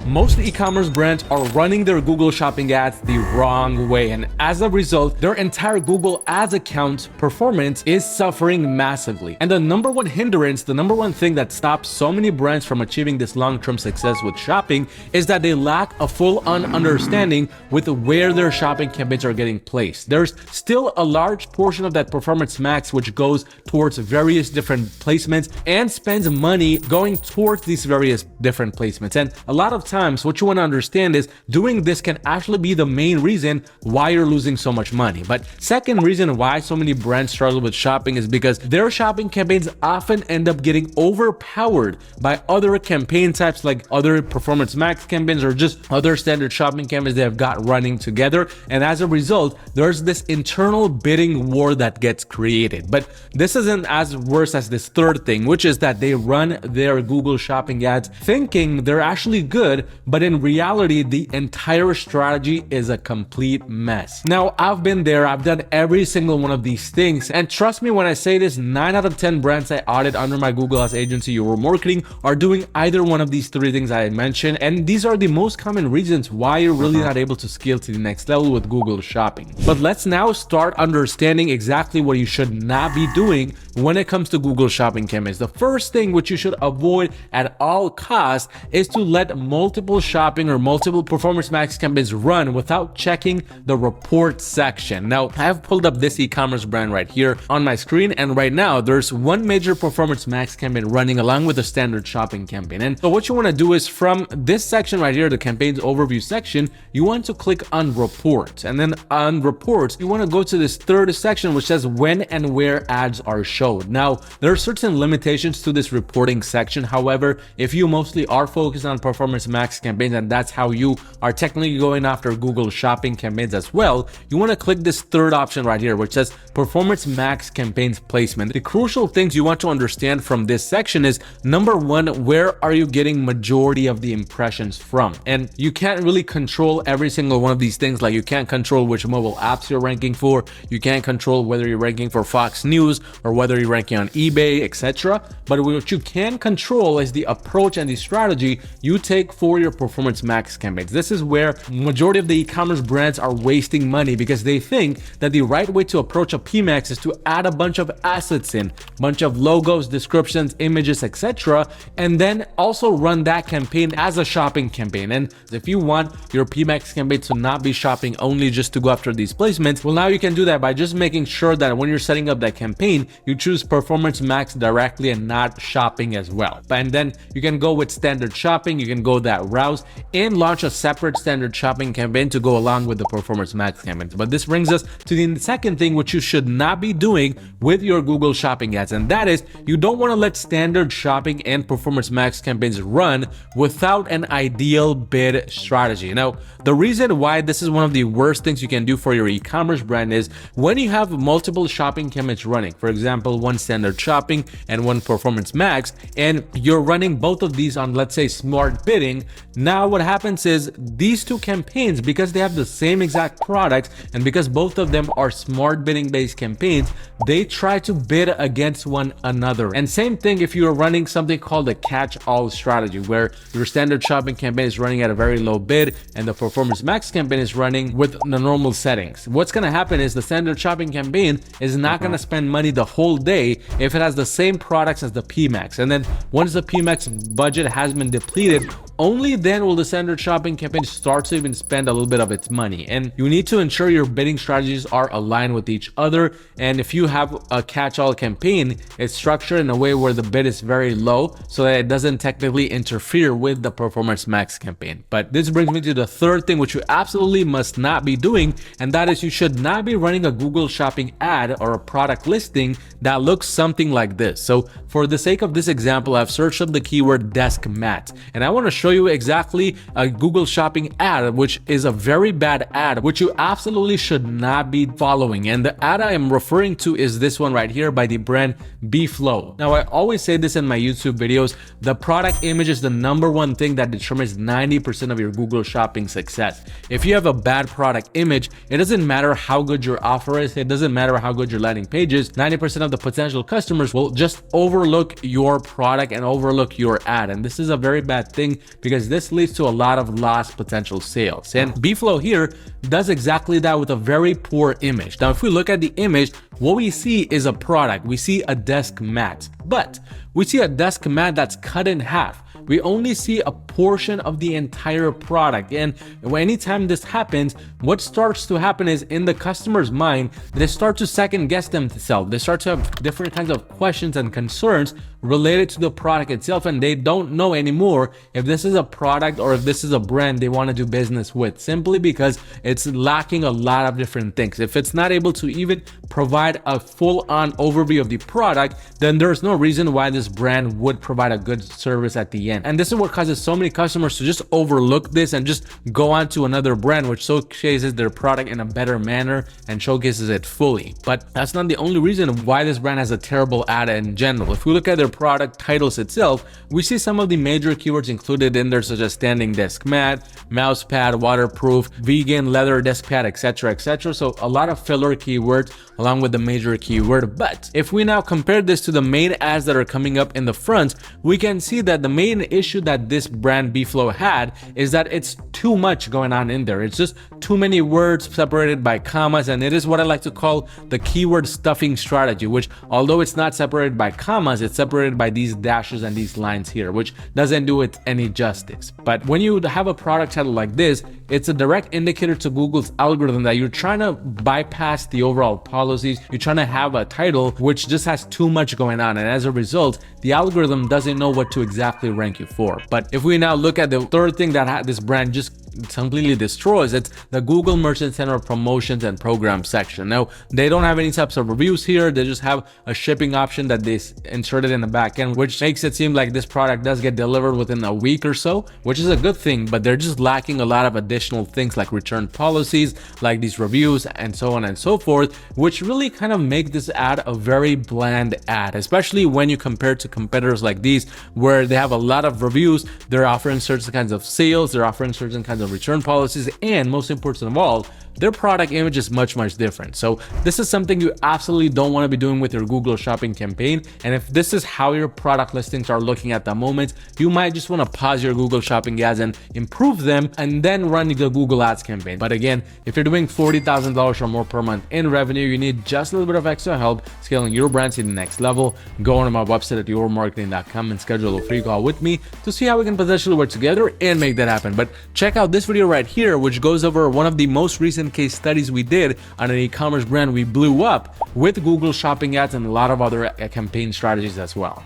Most e-commerce brands are running their Google Shopping ads the wrong way, and as a result, their entire Google Ads account performance is suffering massively. And the number one hindrance, the number one thing that stops so many brands from achieving this long-term success with shopping is that they lack a full-on understanding with where their shopping campaigns are getting placed. There's still a large portion of that performance max which goes towards various different placements and spends money going towards these various different placements. And a lot of times what you want to understand is doing this can actually be the main reason why you're losing so much money. But second reason why so many brands struggle with shopping is because their shopping campaigns often end up getting overpowered by other campaign types, like other performance max campaigns or just other standard shopping campaigns they have got running together. And as a result, there's this internal bidding war that gets created. But this isn't as worse as this third thing, which is that they run their Google Shopping ads thinking they're actually good, but in reality, the entire strategy is a complete mess. Now, I've been there, I've done every single one of these things, and trust me when I say this, 9 out of 10 brands I audit under my Google Ads agency, Your Marketing, are doing either one of these 3 things I mentioned, and these are the most common reasons why you're really not able to scale to the next level with Google Shopping. But let's now start understanding exactly what you should not be doing when it comes to Google Shopping campaigns. The first thing which you should avoid at all costs is to let multiple shopping or multiple performance max campaigns run without checking the report section. Now, I have pulled up this e-commerce brand right here on my screen, and right now there's one major performance max campaign running along with a standard shopping campaign. And so what you want to do is from this section right here, the campaigns overview section, you want to click on reports, and then on reports you want to go to this third section which says when and where ads are showed. Now, there are certain limitations to this reporting section. However, if you mostly are focused on performance max campaigns and that's how you are technically going after Google Shopping campaigns as well, you want to click this third option right here which says performance max campaigns placement. The crucial things you want to understand from this section is number one, where are you getting majority of the impressions from? And you can't really control every single one of these things. Like you can't control which mobile apps you're ranking for, you can't control whether you're ranking for Fox News or whether you're ranking on eBay, etc. But what you can control is the approach and the strategy you take for your performance max campaigns. This is where majority of the e-commerce brands are wasting money because they think that the right way to approach a PMax is to add a bunch of assets in, bunch of logos, descriptions, images, etc. and then also run that campaign as a shopping campaign. And if you want your PMax campaign to not be shopping only just to go after these placements, well, now you can do that by just making sure that when you're setting up that campaign, you choose performance max directly and not shopping as well. And then you can go with standard shopping, you can go that route and launch a separate standard shopping campaign to go along with the performance max campaign. But this brings us to the second thing which you should not be doing with your Google Shopping ads, and that is you don't want to let standard shopping and performance max campaigns run without an ideal bid strategy. Now, the reason why this is one of the worst things you can do for your e-commerce brand is when you have multiple shopping campaigns running, for example, one standard shopping and one performance max, and you're running both of these on, let's say, smart bidding. Now what happens is these two campaigns, because they have the same exact products and because both of them are smart bidding based campaigns, they try to bid against one another. And same thing if you're running something called a catch-all strategy, where your standard shopping campaign is running at a very low bid and the performance max campaign is running with the normal settings. What's going to happen is the standard shopping campaign is not going to spend money the whole day if it has the same products as the PMax. And then once the PMax budget has been depleted, only then will the standard shopping campaign start to even spend a little bit of its money. And you need to ensure your bidding strategies are aligned with each other. And if you have a catch-all campaign, it's structured in a way where the bid is very low so that it doesn't technically interfere with the performance max campaign. But this brings me to the third thing which you absolutely must not be doing, and that is you should not be running a Google Shopping ad or a product listing that looks something like this. So for the sake of this example, I've searched up the keyword desk mat, and I want to show you exactly a Google Shopping ad, which is a very bad ad, which you absolutely should not be following. And the ad I am referring to is this one right here by the brand BeFlow. Now, I always say this in my YouTube videos, the product image is the number one thing that determines 90% of your Google Shopping success. If you have a bad product image, it doesn't matter how good your offer is, it doesn't matter how good your landing page is, 90% of the potential customers will just overlook your product and overlook your ad. And this is a very bad thing because because this leads to a lot of lost potential sales. And Bflow here does exactly that with a very poor image. Now, if we look at the image, what we see is a product. We see a desk mat, but we see a desk mat that's cut in half. We only see a portion of the entire product. And anytime this happens, what starts to happen is in the customer's mind, they start to second guess themselves. They start to have different kinds of questions and concerns related to the product itself, and they don't know anymore if this is a product or if this is a brand they want to do business with, simply because it's lacking a lot of different things. If it's not able to even provide a full-on overview of the product, then there's no reason why this brand would provide a good service at the end. And this is what causes so many customers to just overlook this and just go on to another brand which showcases their product in a better manner and showcases it fully. But that's not the only reason why this brand has a terrible ad in general. If we look at their product titles itself, we see some of the major keywords included in there, such as standing desk mat, mouse pad, waterproof, vegan, leather desk pad, etc., etc. So a lot of filler keywords along with the major keyword. But if we now compare this to the main ads that are coming up in the front, we can see that the main issue that this brand Bflow had is that it's too much going on in there. It's just too many words separated by commas, and it is what I like to call the keyword stuffing strategy, which although it's not separated by commas, it's separated by these dashes and these lines here, which doesn't do it any justice. But when you have a product title like this, it's a direct indicator to Google's algorithm that you're trying to bypass the overall policies. You're trying to have a title which just has too much going on, and as a result, the algorithm doesn't know what to exactly rank you for. But if we now look at the third thing that this brand just completely destroys, it's the Google Merchant Center promotions and program section. Now, they don't have any types of reviews here. They just have a shipping option that they inserted in the back end, which makes it seem like this product does get delivered within a week or so, which is a good thing, but they're just lacking a lot of additional things like return policies, like these reviews, and so on and so forth, which really kind of make this ad a very bland ad, especially when you compare to competitors like these, where they have a lot of reviews, they're offering certain kinds of sales, they're offering certain kinds of return policies, and most important of all, their product image is much different. So this is something you absolutely don't want to be doing with your Google Shopping campaign. And if this is how your product listings are looking at the moment, you might just want to pause your Google Shopping ads and improve them and then run the Google Ads campaign. But again, if you're doing $40,000 or more per month in revenue, you need just a little bit of extra help scaling your brand to the next level. Go on to my website at yourmarketing.com and schedule a free call with me to see how we can potentially work together and make that happen. But check out this video right here, which goes over one of the most recent case studies we did on an e-commerce brand we blew up with Google Shopping ads and a lot of other campaign strategies as well.